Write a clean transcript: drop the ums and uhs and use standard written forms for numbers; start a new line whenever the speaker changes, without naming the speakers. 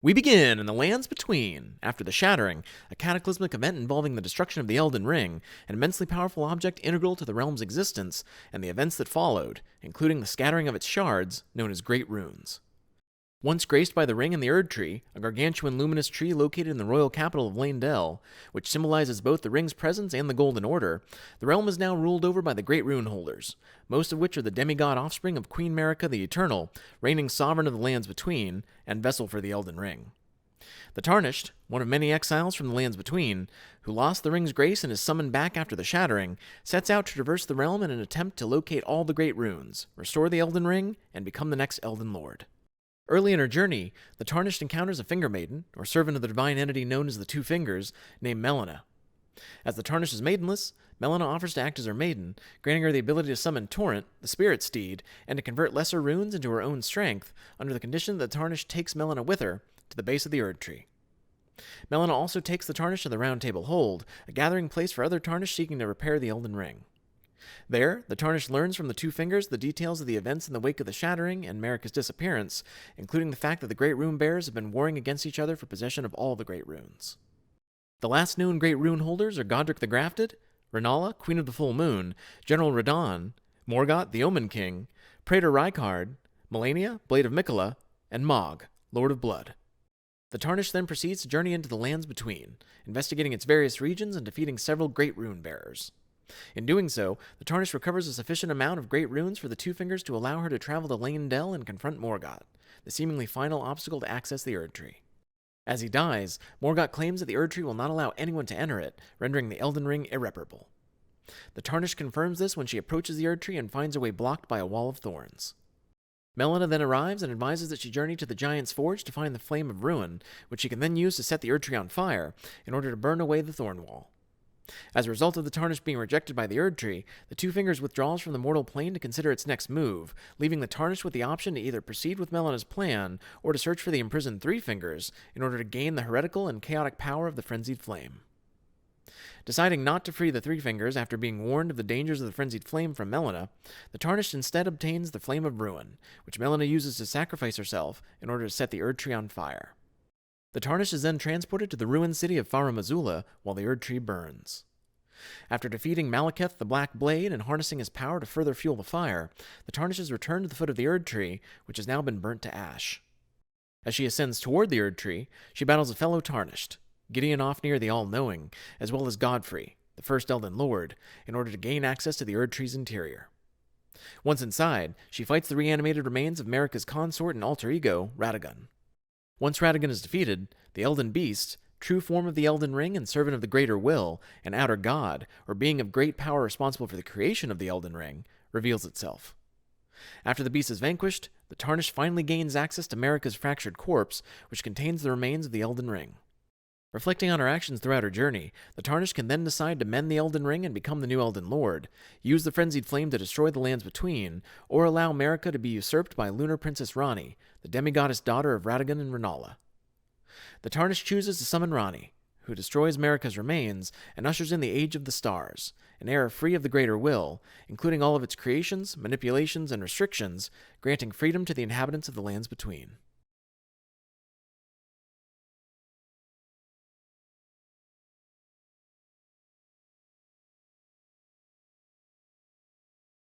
We begin in the lands between. After the Shattering, a cataclysmic event involving the destruction of the Elden Ring, an immensely powerful object integral to the realm's existence, and the events that followed, including the scattering of its shards, known as Great Runes. Once graced by the Ring and the Erd Tree, a gargantuan luminous tree located in the royal capital of Leyndell, which symbolizes both the Ring's presence and the Golden Order, the realm is now ruled over by the Great Rune Holders, most of which are the demigod offspring of Queen Marika the Eternal, reigning sovereign of the lands between, and vessel for the Elden Ring. The Tarnished, one of many exiles from the lands between, who lost the Ring's grace and is summoned back after the Shattering, sets out to traverse the realm in an attempt to locate all the Great Runes, restore the Elden Ring, and become the next Elden Lord. Early in her journey, the Tarnished encounters a Finger Maiden, or servant of the divine entity known as the Two Fingers, named Melina. As the Tarnished is maidenless, Melina offers to act as her maiden, granting her the ability to summon Torrent, the spirit steed, and to convert lesser runes into her own strength, under the condition that the Tarnished takes Melina with her to the base of the Erd Tree. Melina also takes the Tarnished to the Round Table Hold, a gathering place for other Tarnished seeking to repair the Elden Ring. There, the Tarnished learns from the Two Fingers the details of the events in the wake of the Shattering and Marika's disappearance, including the fact that the Great Rune Bearers have been warring against each other for possession of all the Great Runes. The last known Great Rune Holders are Godric the Grafted, Rennala, Queen of the Full Moon, General Radahn, Morgott, the Omen King, Praetor Rykard, Malenia, Blade of Miquella, and Mog, Lord of Blood. The Tarnished then proceeds to journey into the lands between, investigating its various regions and defeating several Great Rune Bearers. In doing so, the Tarnished recovers a sufficient amount of Great Runes for the Two Fingers to allow her to travel to Leyndell and confront Morgott, the seemingly final obstacle to access the Erd Tree. As he dies, Morgott claims that the Erd Tree will not allow anyone to enter it, rendering the Elden Ring irreparable. The Tarnished confirms this when she approaches the Erd Tree and finds her way blocked by a wall of thorns. Melina then arrives and advises that she journey to the Giant's Forge to find the Flame of Ruin, which she can then use to set the Erd Tree on fire, in order to burn away the Thorn Wall. As a result of the Tarnished being rejected by the Erd Tree, the Two Fingers withdraws from the mortal plane to consider its next move, leaving the Tarnished with the option to either proceed with Melina's plan, or to search for the imprisoned Three Fingers, in order to gain the heretical and chaotic power of the Frenzied Flame. Deciding not to free the Three Fingers after being warned of the dangers of the Frenzied Flame from Melina, the Tarnished instead obtains the Flame of Ruin, which Melina uses to sacrifice herself in order to set the Erd Tree on fire. The Tarnished is then transported to the ruined city of Farum Azula while the Erd Tree burns. After defeating Malekith the Black Blade and harnessing his power to further fuel the fire, the Tarnished is returned to the foot of the Erd Tree, which has now been burnt to ash. As she ascends toward the Erd Tree, she battles a fellow Tarnished, Gideon Ofnir the All-Knowing, as well as Godfrey, the first Elden Lord, in order to gain access to the Erd Tree's interior. Once inside, she fights the reanimated remains of Marika's consort and alter ego, Radagon. Once Radagon is defeated, the Elden Beast, true form of the Elden Ring and servant of the Greater Will, an outer god, or being of great power responsible for the creation of the Elden Ring, reveals itself. After the beast is vanquished, the Tarnished finally gains access to Marika's fractured corpse, which contains the remains of the Elden Ring. Reflecting on her actions throughout her journey, the Tarnished can then decide to mend the Elden Ring and become the new Elden Lord, use the Frenzied Flame to destroy the lands between, or allow Marika to be usurped by Lunar Princess Ranni, the demigoddess daughter of Radagon and Rennala. The Tarnished chooses to summon Ranni, who destroys Marika's remains and ushers in the Age of the Stars, an era free of the Greater Will, including all of its creations, manipulations, and restrictions, granting freedom to the inhabitants of the lands between.